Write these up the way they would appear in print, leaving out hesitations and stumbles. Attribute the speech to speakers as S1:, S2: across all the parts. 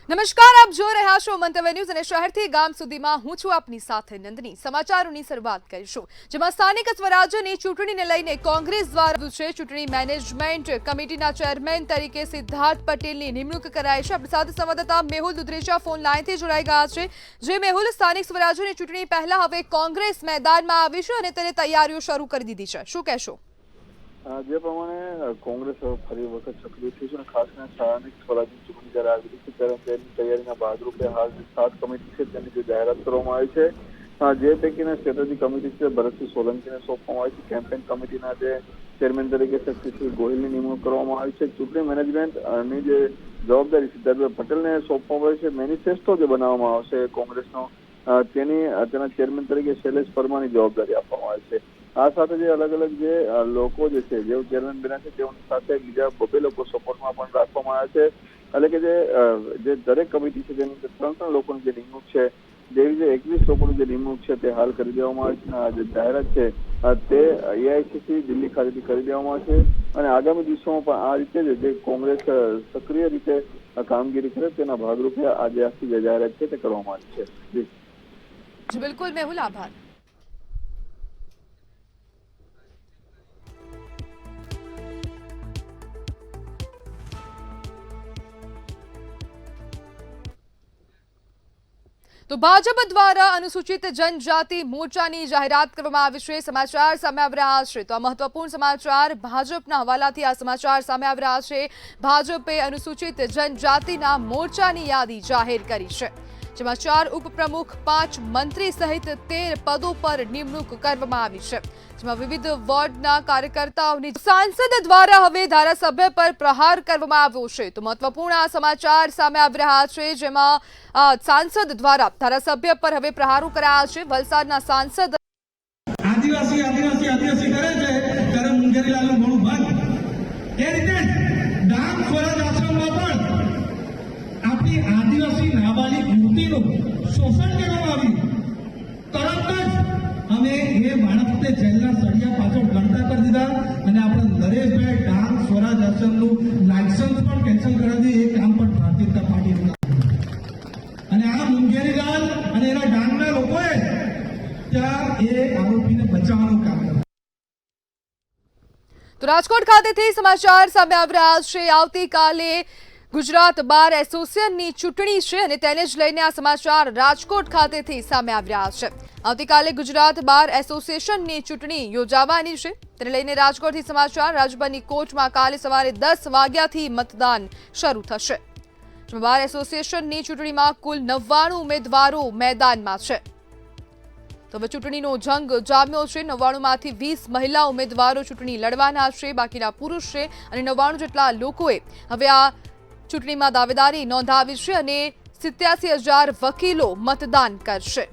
S1: નમસ્કાર, આપ જોઈ રહ્યા છો મંતવ્ય ન્યૂઝ અને શહેરથી ગામ સુધીમાં હું છું આપની સાથે નંદની। સમાચારોની શરૂઆત કરીશું, જેમાં સ્થાનિક સ્વરાજ્યની ચૂંટણીને લઈને કોંગ્રેસ દ્વારા ચૂંટણી મેનેજમેન્ટ કમિટીના ચેરમેન તરીકે સિદ્ધાર્થ પટેલની નિમણૂક કરાઈ છે। આપણી સાથે સંવાદદાતા મેહુલ દુધરેજા ફોન લાઈનથી જોડાઈ ગયા છે। જે મેહુલ, સ્થાનિક સ્વરાજ્યની ચૂંટણી પહેલા હવે કોંગ્રેસ મેદાનમાં આવી છે અને તેની તૈયારીઓ શરૂ કરી દીધી છે, શું કહેશો?
S2: જે પ્રમાણે કોંગ્રેસ ફરી વખત સક્રિય થઈ છે અને ખાસ કરીને સ્થાનિક સ્વરાજ્યની ચૂંટણી જ્યારે આવી રહી છે ત્યારે તેની તૈયારીના ભાગરૂપે હાલ 7 કમિટી છે તેની જે જાહેરાત કરવામાં આવી છે, જે પૈકીના સ્ટ્રેટેજી કમિટી છે ભરતસિંહ સોલંકીને સોંપવામાં આવી છે। કેમ્પેન કમિટીના જે ચેરમેન તરીકે શક્તિસિંહ ગોહિલની નિમણૂક કરવામાં આવી છે। ચૂંટણી મેનેજમેન્ટની જે જવાબદારી સિદ્ધાર્થભાઈ પટેલને સોંપવામાં આવી છે। મેનિફેસ્ટો જે બનાવવામાં આવશે કોંગ્રેસનો તેના ચેરમેન તરીકે શૈલેષ પરમારની જવાબદારી આપવામાં આવી છે। આ સાથે જે અલગ અલગ જે લોકો જે છે જેઓ ચેરમેન બન્યા છે તેઓની સાથે બીજા 2 લોકો સપોર્ટમાં પણ રાખવામાં આવ્યા છે। એટલે કે જે દરેક કમિટી છે તેની અંદર 3 લોકોની જે નિમણૂક છે, જેવી જે 21 લોકોની જે નિમણૂક છે તે હાલ કરી દેવામાં આવી છે। આ જે જાહેરાત છે તે AICC દિલ્હી ખાતેથી કરી દેવામાં આવે છે અને આગામી દિવસોમાં પણ આ રીતે જે કોંગ્રેસ સક્રિય રીતે કામગીરી કરે તેના ભાગરૂપે આજે આખી જે જાહેરાત છે તે કરવામાં આવી છે।
S1: જી બિલકુલ મેહુલ, આભાર। તો ભાજપ દ્વારા અનુસૂચિત જનજાતિ મોરચાની જાહેરાત કરવામાં આવી છે। સમાચાર સામે આવી રહ્યા છે, તો આ મહત્વપૂર્ણ સમાચાર ભાજપના હવાલાથી આ સમાચાર સામે આવી રહ્યા છે। ભાજપે અનુસૂચિત જનજાતિના મોરચાની યાદી જાહેર કરી છે, જેમાં 4 ઉપપ્રમુખ, 5 મંત્રી સહિત 13 પદો પર નિમણૂક કરવામાં આવી છે, જેમાં વિવિધ વોર્ડના કાર્યકર્તાઓની સાંસદ દ્વારા હવે ધારાસભ્ય પર પ્રહાર કરવામાં આવ્યો છે। તો મહત્વપૂર્ણ આ સમાચાર સામે આવી રહ્યા છે, જેમાં સાંસદ દ્વારા ધારાસભ્ય પર હવે પ્રહારો કરાયા છે। વલસાડના સાંસદ
S3: આદિવાસી કરે છે ત્યારે મુંગેરીલાલનું મોઢું બંધ। એ રીતે ડાંગ સ્વરાજ આશ્રમમાં પણ આપણી આદિવાસી નાબાલિગ યુવતીનું શોષણ કરવામાં આવ્યું। તરત જ અમે એ બાળકને જેલના સળિયા પાછળ ગણતા કરી દીધા અને આપણે નરેશભાઈ ડાંગ સ્વરાજ આશ્રમનું લાયસન્સ પણ કેન્સલ કરાવી દીધું। એ કામ પણ ભારતીય જનતા પાર્ટી અને આ મુંગેરીલાલ અને એના ડાંગના લોકોએ ત્યાં એ આરોપીને બચાવવાનું કામ કર્યું।
S1: તો રાજકોટ ખાતેથી સમાચાર સામે આવી રહ્યા છે। આવતીકાલે ગુજરાત બાર એસોસિએશનની ચૂંટણી છે અને તેને જ લઈને આ સમાચાર રાજકોટ ખાતેથી સામે આવી રહ્યા છે। આવતીકાલે ગુજરાત બાર એસોસિએશનની ચૂંટણી યોજાવાની છે, તેને લઈને રાજકોટથી સમાચાર। રાજ્યભરની કોર્ટમાં કાલે સવારે 10 વાગ્યાથી મતદાન શરૂ થશે। બાર એસોસિએશનની ચૂંટણીમાં કુલ 99 ઉમેદવારો મેદાનમાં છે। તો હવે ચૂંટણીનો જંગ જામ્યો છે। 99માંથી 20 મહિલા ઉમેદવારો ચૂંટણી લડવાના છે, બાકીના પુરુષ છે અને 99 જેટલા લોકોએ હવે આ ચૂંટણીમાં દાવેદારી નોંધાવી છે અને 87,000 વકીલો મતદાન કરશે।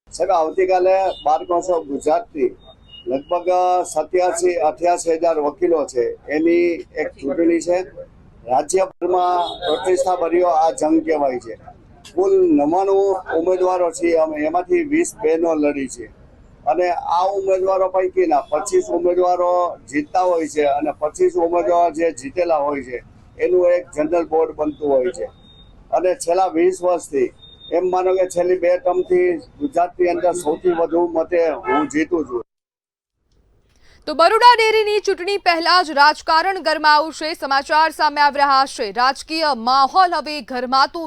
S4: સાહેબ, આવતીકાલે બાર કાઉન્સિલ ગુજરાતની લગભગ 87-88,000 વકીલો છે એની એક ચૂંટણી છે। રાજ્યભરમાં પ્રતિષ્ઠાભર્યો આ જંગ કહેવાય છે। કુલ 99 ઉમેદવારો છે, અમે એમાંથી 20 બહેનો લડી છે અને આ ઉમેદવારો પૈકીના 25 ઉમેદવારો જીતતા હોય છે અને 25 ઉમેદવારો જે જીતેલા હોય છે એનું એક જનરલ બોર્ડ બનતું હોય છે। અને છેલ્લા 20 વર્ષથી એમ માનો કે છેલ્લી 2 ટર્મથી ગુજરાતની અંદર સૌથી વધુ મતે હું જીતું છું।
S1: તો બરોડા ડેરીની ચૂંટણી પહેલા જ રાજકારણ ગરમાયું છે। સમાચાર સામે આવી રહ્યા છે, રાજકીય માહોલ હવે ગરમાતો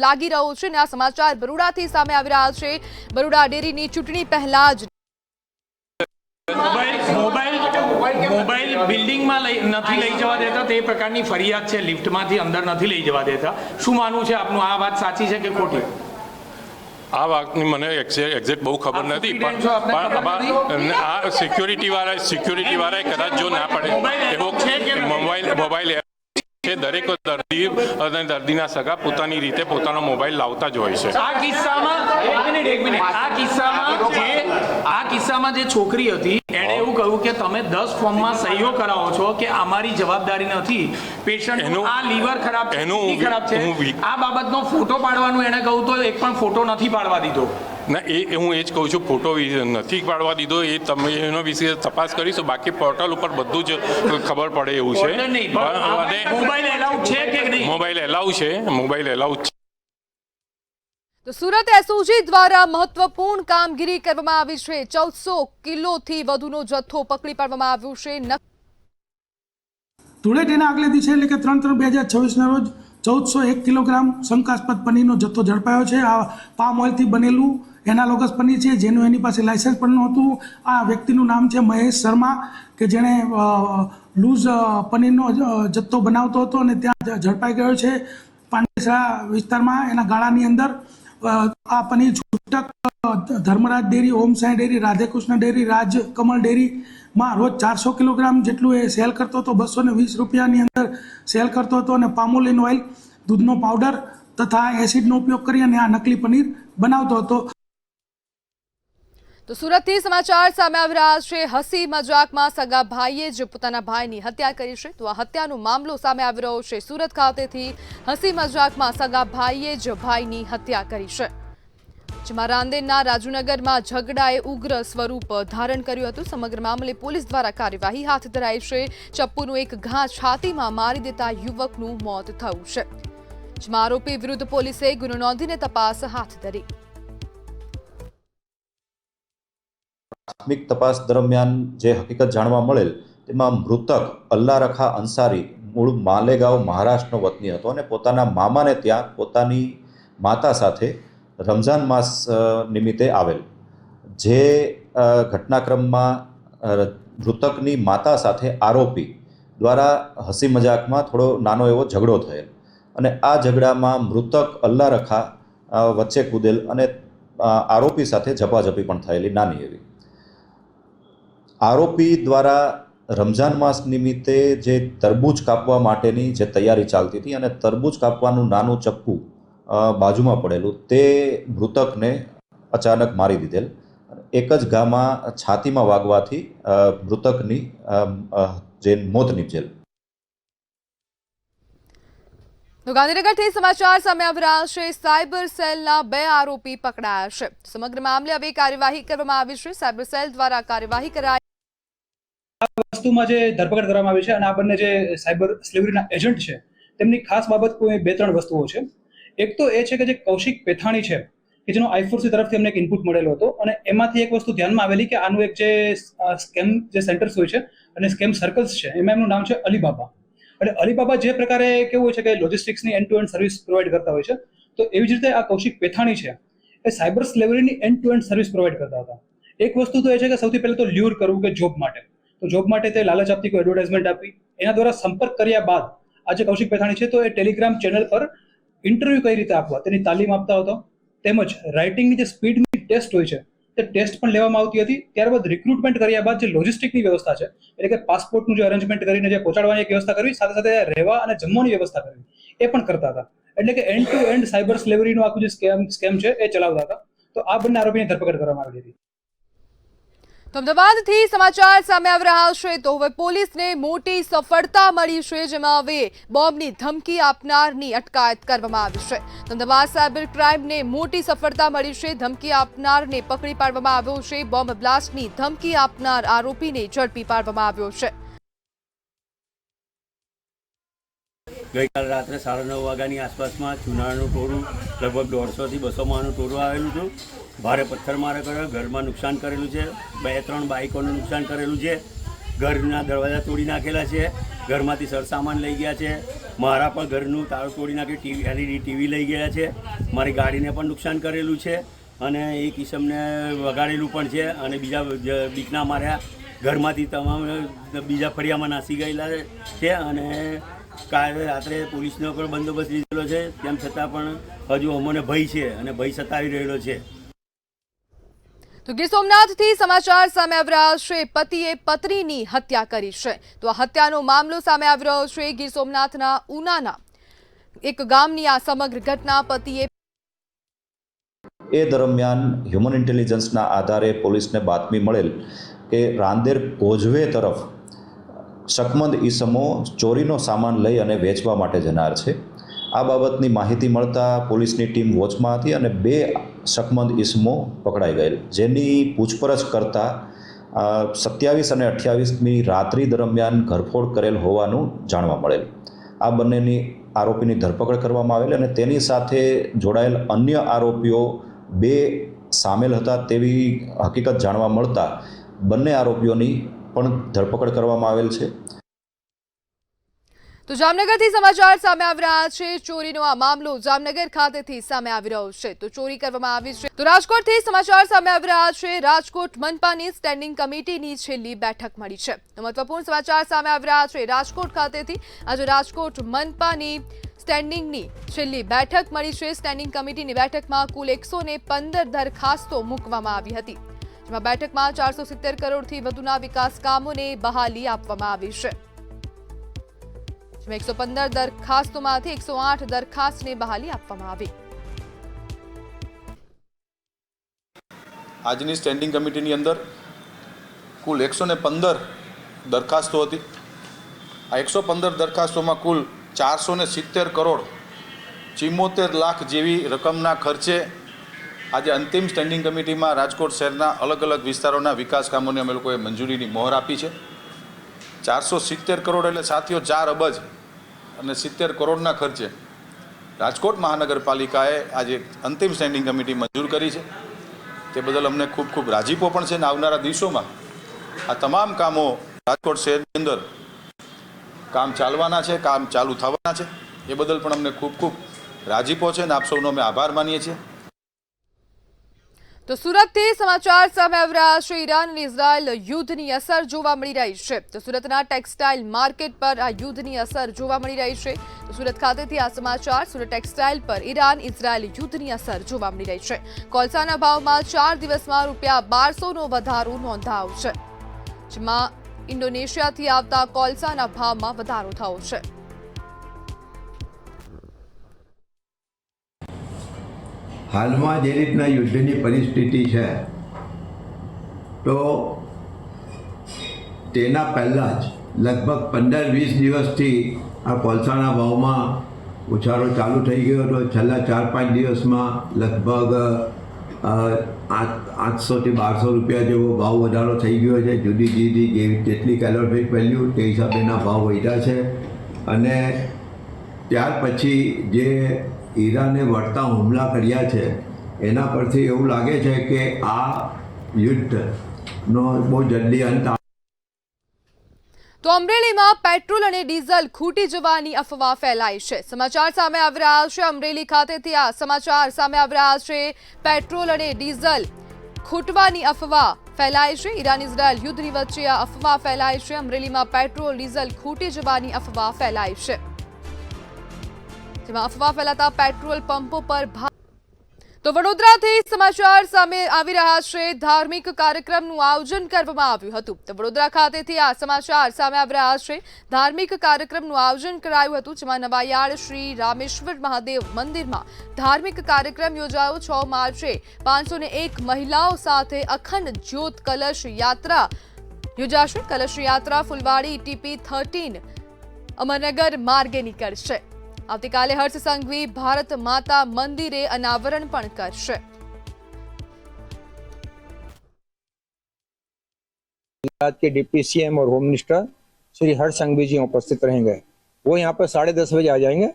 S1: લાગી રહ્યો છે અને આ સમાચાર બરોડાથી સામે આવી રહ્યા છે। બરોડા ડેરીની ચૂંટણી પહેલા જ
S5: મોબાઈલ બિલ્ડિંગમાં નથી લઈ જવા દેતા, તે પ્રકારની ફરિયાદ છે। લિફ્ટમાંથી અંદર નથી લઈ જવા દેતા, શું માનવું છે આપનું? આ વાત સાચી છે કે ખોટી?
S6: આ વાતની મને એક્ઝેક્ટ બહુ ખબર નથી, પણ આ સિક્યોરિટી વાળાએ કદાચ જો ના પડે એવો મોબાઈલ છે, દરેક દર્દી અને દર્દીના સગા પોતાની રીતે પોતાનો મોબાઈલ લાવતા જ હોય છે।
S5: આ કિસ્સામાં જે છોકરી હતી એણે એવું કહ્યું કે તમે 10 ફોર્મમાં સહીઓ કરાવો છો કે અમારી જવાબદારી નથી, પેશન્ટ આ લીવર ખરાબ છે, આ બાબતનો ફોટો પાડવાનું એણે કહ્યું તો એક પણ ફોટો નથી પાડવા દીધો।
S6: ના, હું એ જ કહું છું, ફોટો નથી પાડવા દીધો, એ તમે એનો વિશે તપાસ કરીશું, બાકી પોર્ટલ ઉપર બધું જ ખબર પડે એવું છે। મોબાઈલ એલાઉ છે, મોબાઈલ એલાઉ છે.
S1: તો સુરત એસઓજી દ્વારા મહત્વપૂર્ણ કામગીરી કરવામાં આવી છે. 1400 કિલોથી વધુનો જથ્થો પકડી પાડવામાં આવ્યો છે.
S3: ધૂળેટીના આગલે દિવસે એટલે કે 3/3/2026ના રોજ 1401 કિલોગ્રામ શંકાસ્પદ પનીરનો જથ્થો ઝડપાયો છે. આ પામ ઓઇલથી બનેલું એનાલોગસ પનીર છે, જેનું એની પાસે લાયસન્સ પણ નહોતું. આ વ્યક્તિનું નામ છે મહેશ શર્મા, કે જેણે લૂઝ પનીરનો જથ્થો બનાવતો હતો અને ત્યાં ઝડપાઈ ગયો છે પાંડેસરા વિસ્તારમાં. એના ગાળાની અંદર આ પનીર છૂટક ધર્મરાજ ડેરી, ઓમ સાંઈ ડેરી, રાધેકૃષ્ણ ડેરી, રાજકમલ ડેરીમાં રોજ 400 કિલોગ્રામ જેટલું એ સેલ કરતો હતો. 220 રૂપિયાની અંદર સેલ કરતો હતો અને પામોલિન ઓઇલ, દૂધનો પાવડર તથા એસિડનો ઉપયોગ કરી અને આ નકલી પનીર બનાવતો હતો.
S1: તો સુરતથી સમાચાર સામે આવી રહ્યા છે. હસી મજાકમાં સગા ભાઈએ જ પોતાના ભાઈની હત્યા કરી છે. તો આ હત્યાનો મામલો સામે આવી રહ્યો છે. સુરત ખાતેથી હસી મજાકમાં સગા ભાઈએ જ ભાઈની હત્યા કરી છે. જેમાં રાંદેરના રાજુનગરમાં ઝઘડાએ ઉગ્ર સ્વરૂપ ધારણ કર્યું હતું. સમગ્ર મામલે પોલીસ દ્વારા કાર્યવાહી હાથ ધરાઈ છે. ચપ્પુનો એક ઘા છાતીમાં મારી દેતા યુવકનું મોત થયું છે. જેમાં આરોપી વિરુદ્ધ પોલીસે ગુનો નોંધીને તપાસ હાથ ધરી.
S7: પ્રાથમિક તપાસ દરમિયાન જે હકીકત જાણવા મળેલ તેમાં મૃતક અલ્લારખા અંસારી મૂળ માલેગાંવ મહારાષ્ટ્રનો વતની હતો અને પોતાના મામાને ત્યાં પોતાની માતા સાથે રમઝાન માસ નિમિત્તે આવેલ. જે ઘટનાક્રમમાં મૃતકની માતા સાથે આરોપી દ્વારા હસી મજાકમાં થોડો નાનો એવો ઝઘડો થયેલ અને આ ઝઘડામાં મૃતક અલ્લારખા વચ્ચે કૂદેલ અને આરોપી સાથે ઝપાઝપી પણ થયેલી નાની એવી. આરોપી દ્વારા રમઝાન માસ નિમિત્તે જે તરબૂચ કાપવા માટેની જે તૈયારી ચાલતી હતી અને તરબૂચ કાપવાનું નાનું ચપ્પુ બાજુમાં પડેલું તે મૃતકને અચાનક મારી દીધેલ. એક જ ઘામાં છાતીમાં વાગવાથી મૃતકની જે મોત નીપજેલ.
S1: તો ગાંધીનગરથી સમાચાર સામે આવી રહ્યા છે. સાયબર સેલના 2 આરોપી પકડાયા છે. સમગ્ર મામલે હવે કાર્યવાહી કરવામાં આવી છે. સાયબર સેલ દ્વારા કાર્યવાહી કરાઈ.
S8: વસ્તુમાં જે ધરપકડ કરવામાં આવી છે અને આ બંને જે સાયબર સ્લેવરીના એજન્ટ છે તેમની ખાસ બાબત કોઈ 2-3 વસ્તુઓ છે. એક તો એ છે કે જે કૌશિક પેથાણી છે કે જેનો આઈફોર્સી તરફથી અમને એક ઇનપુટ મળેલો હતો અને એમાંથી એક વસ્તુ ધ્યાનમાં આવેલી કે આનું એક જે સ્કેમ જે સેન્ટર્સ હોય છે અને સ્કેમ સર્કલ્સ છે એમાં એમનું નામ છે અલીબાબા. અને અલીબાબા જે પ્રકારે કેવું હોય છે કે લોજિસ્ટિક્સની end to end service provide કરતા હોય છે, તો એવી જ રીતે આ કૌશિક પેથાણી છે એ સાયબર સ્લેવરીની end to end service provide કરતા હતા. એક વસ્તુ તો એ છે કે સૌથી પહેલા તો લ્યુર કરવું કે જોબ માટે, તો જોબ માટે તે લાલચ આપતી કોઈ એડવર્ટાઇઝમેન્ટ આપી, એના દ્વારા સંપર્ક કર્યા બાદ આજે કૌશિક પેથાણી છે તો એ ટેલિગ્રામ ચેનલ પર ઇન્ટરવ્યુ કઈ રીતે આપવા તેની તાલીમ આપતા હતો. તેમજ રાઇટિંગની જે સ્પીડની ટેસ્ટ હોય છે તે ટેસ્ટ પણ લેવામાં આવતી હતી. ત્યારબાદ રિક્રુટમેન્ટ કર્યા બાદ જે લોજિસ્ટિકની વ્યવસ્થા છે એટલે કે પાસપોર્ટનું જે અરેન્જમેન્ટ કરીને જે પહોંચાડવાની એક વ્યવસ્થા કરવી, સાથે સાથે રહેવા અને જમવાની વ્યવસ્થા કરવી એ પણ કરતા હતા. એટલે કે એન્ડ ટુ એન્ડ સાયબર સ્લેવરીનું આખું જે સ્કેમ છે એ ચલાવતા હતા. તો આ બંને આરોપીની ધરપકડ કરવામાં આવી હતી.
S1: તો અમદાવાદથી સમાચાર સામે આવી રહ્યા છે. તો હવે પોલીસને મોટી સફળતા મળી છે, જેમાં હવે બોમ્બની ધમકી આપનારની અટકાયત કરવામાં આવી છે. તો અમદાવાદ સાયબર ક્રાઇમને મોટી સફળતા મળી છે. ધમકી આપનારને પકડી પાડવામાં આવ્યો છે. બોમ્બ બ્લાસ્ટની ધમકી આપનાર આરોપીને ઝડપી પાડવામાં આવ્યો છે.
S9: ગઈકાલ રાત્રે 9:30 વાગ્યાની આસપાસમાં ચુનાળાનું ટોળું લગભગ 150 થી 200 માણસનું ટોળું આવેલું હતું. ભારે પથ્થરમારા કર્યો, ઘરમાં નુકસાન કરેલું છે, 2-3 બાઇકોનું નુકસાન કરેલું છે, ઘરના દરવાજા તોડી નાખેલા છે, ઘરમાંથી સરસામાન લઈ ગયા છે, મારા પણ ઘરનું તાળું તોડી નાખી LED ટીવી લઈ ગયા છે, મારી ગાડીને પણ નુકસાન કરેલું છે અને એક ઈસમને વગાડેલું પણ છે અને બીજા બીકના માર્યા ઘરમાંથી તમામ બીજા ફળિયામાં નાસી ગયેલા છે અને કાલે રાત્રે પોલીસનો પણ બંદોબસ્ત લીધેલો છે. તેમ છતાં પણ હજુ અમને ભય છે અને ભય સતાવી રહેલો છે.
S1: તો ગીર સોમનાથથી સમાચાર સામે આવી રહ્યા છે. પતિએ પત્નીની હત્યા કરી છે. તો આ હત્યાનો મામલો સામે આવી રહ્યો છે. ગીર સોમનાથના ઉનાના એક ગામની આ સમગ્ર ઘટના. પતિએ
S7: એ દરમિયાન હ્યુમન ઇન્ટેલિજન્સના આધારે પોલીસને બાતમી મળેલ કે રાંદેર કોઝવે તરફ શકમંદ ઈસમો ચોરીનો સામાન લઈ અને વેચવા માટે જનાર છે. આ બાબતની માહિતી મળતા પોલીસની ટીમ વોચમાં હતી અને 2 શકમંદ ઈસમો પકડાઈ ગયેલ, જેની પૂછપરછ કરતાં 27 અને 28મી રાત્રિ દરમિયાન ઘરફોડ કરેલ હોવાનું જાણવા મળેલ. આ બંનેની આરોપીની ધરપકડ કરવામાં આવેલ અને તેની સાથે જોડાયેલ અન્ય આરોપીઓ 2 સામેલ હતા તેવી હકીકત જાણવા મળતા બંને આરોપીઓની પણ ધરપકડ કરવામાં આવેલ છે।
S1: તો જામનગરથી સમાચાર સામે આવી રહ્યા છે। ચોરીનો આ મામલો જામનગર ખાતેથી સામે આવી રહ્યો છે। તો ચોરી કરવામાં આવી છે। તો રાજકોટથી સમાચાર સામે આવી રહ્યા છે। રાજકોટ મનપાની સ્ટેન્ડિંગ કમિટીની છેલ્લી બેઠક મળી છે। તો મહત્વપૂર્ણ સમાચાર સામે આવી રહ્યા છે। રાજકોટ ખાતેથી આજે રાજકોટ મનપાની સ્ટેન્ડિંગની છેલ્લી બેઠક મળી છે। સ્ટેન્ડિંગ કમિટીની બેઠકમાં કુલ 115 દરખાસ્તો મૂકવામાં આવી હતી, જેમાં બેઠકમાં 470 કરોડથી વધુના વિકાસ કામોને બહાલી આપવામાં આવી છે। 115 દરખાસ્તોમાંથી 108 દરખાસ્તને બહાલી આપવામાં આવી।
S10: આજની સ્ટેન્ડિંગ કમિટીની અંદર કુલ 115 દરખાસ્તો હતી। આ 115 દરખાસ્તોમાં કુલ 470 કરોડ 74 લાખ જેવી રકમના ખર્ચે આજે અંતિમ સ્ટેન્ડિંગ કમિટીમાં રાજકોટ શહેરના અલગ અલગ વિસ્તારોના વિકાસ કામોને અમે લોકોએ મંજૂરીની મોહર આપી છે। 470 કરોડ એટલે સાથીઓ 4 અબજ અને 70 કરોડના ખર્ચે રાજકોટ મહાનગરપાલિકાએ આજે અંતિમ સ્ટેન્ડિંગ કમિટી મંજૂર કરી છે। તે બદલ અમને ખૂબ ખૂબ રાજીપો પણ છે અને આવનારા દિવસોમાં આ તમામ કામો રાજકોટ શહેરની અંદર કામ ચાલવાના છે, કામ ચાલુ થવાના છે। એ બદલ પણ અમને ખૂબ ખૂબ રાજીપો છે અને આપ સૌનો અમે આભાર માનીએ છીએ।
S1: તો સુરતથી સમાચાર સામે આવી રહ્યા છે। ઈરાન અને ઇઝરાયલ યુદ્ધની અસર જોવા મળી રહી છે। તો સુરતના ટેક્સટાઇલ માર્કેટ પર આ યુદ્ધની અસર જોવા મળી રહી છે। તો સુરત ખાતેથી આ સમાચાર। સુરત ટેક્સટાઇલ પર ઈરાન ઇઝરાયલ યુદ્ધની અસર જોવા મળી રહી છે। કોલસાના ભાવમાં 4 દિવસમાં ₹1200નો વધારો નોંધાયો છે, જેમાં ઇન્ડોનેશિયાથી આવતા કોલસાના ભાવમાં વધારો થયો છે।
S11: હાલમાં જે રીતના યુદ્ધની પરિસ્થિતિ છે તો તેના પહેલાં જ લગભગ 15-20 દિવસથી આ કોલસાના ભાવમાં ઉછાળો ચાલુ થઈ ગયો હતો। છેલ્લા 4-5 દિવસમાં લગભગ 800થી 1200 રૂપિયા જેવો ભાવ વધારો થઈ ગયો છે। જુદી જુદી જેટલી કેલોરીફિક વેલ્યુ તે હિસાબેના ભાવ વધ્યા છે અને ત્યાર પછી જે ઈરાને વળતા હુમલા કર્યા છે એના પરથી એવું લાગે છે કે આ યુદ્ધનો બહુ જલ્દી અંત।
S1: તો અમરેલીમાં પેટ્રોલ અને ડીઝલ ખૂટી જવાની અફવા ફેલાઈ છે। સમાચાર સામે આવી રહ્યા છે। અમરેલી ખાતેથી આ સમાચાર સામે આવી રહ્યા છે। પેટ્રોલ અને ડીઝલ ખૂટવાની અફવા ફેલાઈ છે। ઈરાન ઇઝરાયલ યુદ્ધની વચ્ચે આ અફવા ફેલાઈ છે। અમરેલીમાં પેટ્રોલ ડીઝલ ખૂટી જવાની અફવા ફેલાઈ છે, જેમાં અફવા ફેલાતા પેટ્રોલ પંપો પર તો વડોદરાથી સમાચાર સામે આવી રહ્યા છે। ધાર્મિક કાર્યક્રમનું આયોજન કરવામાં આવ્યું હતું। તો વડોદરા ખાતેથી આ સમાચાર સામે આવી રહ્યા છે। ધાર્મિક કાર્યક્રમનું આયોજન કરાયું હતું, જેમાં નવાયાળ શ્રી રામેશ્વર મહાદેવ મંદિરમાં ધાર્મિક કાર્યક્રમ યોજાયો। 6 માર્ચે 501 મહિલાઓ સાથે અખંડ જ્યોત કલશ યાત્રા યોજાશે। કલશ યાત્રા ફુલવાડી ટીપી 13 અમરનગર માર્ગે નીકળશે। આવતીકાલે હર્ષ સંઘવી ભારત માતા મંદિરે અનાવરણ પણ કરશે।
S12: गुजरात के डिप्टी सीएम और होम मिनिस्टर श्री हर्ष संघवी जी उपस्थित रहेंगे। वो यहाँ पर 10:30 बजे आ जाएंगे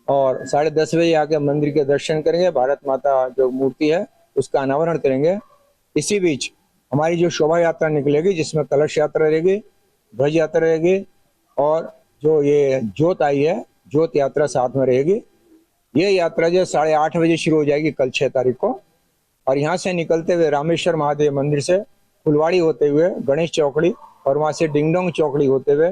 S12: और 10:30 बजे आके मंदिर के दर्शन करेंगे, भारत माता जो मूर्ति है उसका अनावरण करेंगे। इसी बीच हमारी जो शोभा यात्रा निकलेगी, जिसमें कलश यात्रा रहेगी, ध्वज यात्रा रहेगी और जो ये ज्योत आई है ज्योत यात्रा साथ में रहेगी। ये यात्रा जो 8:30 बजे शुरू हो जाएगी कल 6 तारीख को और यहाँ से निकलते हुए रामेश्वर महादेव मंदिर से फुलवाड़ी होते हुए गणेश चौकड़ी और वहाँ से डिंगडोंग चौकड़ी होते हुए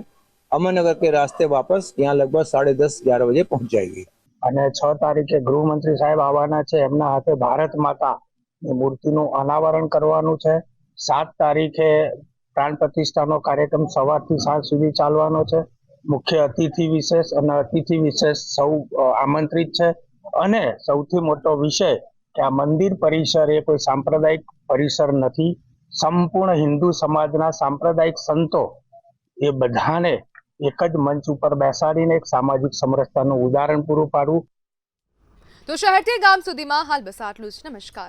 S12: अमरनगर के रास्ते वापस यहाँ लगभग 10:30-11 बजे पहुंच जाएगी।
S13: અને 6 તારીખે ગૃહમંત્રી સાહેબ આવવાના છે, એમના હાથે ભારત માતાની મૂર્તિનું અનાવરણ કરવાનું છે। 7 તારીખે પ્રાણ પ્રતિષ્ઠાનો કાર્યક્રમ સવારથી સાંજ સુધી ચાલવાનો છે। મુખ્ય અતિથિ વિશેષ અને અતિથિ વિશેષ સૌ આમંત્રિત છે અને સૌથી મોટો વિષય કે આ મંદિર પરિસર એ કોઈ સાંપ્રદાયિક પરિસર નથી। સંપૂર્ણ હિન્દુ સમાજના સાંપ્રદાયિક સંતો એ બધાને એક જ મંચ ઉપર બેસાડીને એક સામાજિક સમરસતાનું ઉદાહરણ પૂરું પાડવું।
S1: તો શહેરથી ગામ સુધીમાં હાલ બસ આટલું જ। નમસ્કાર।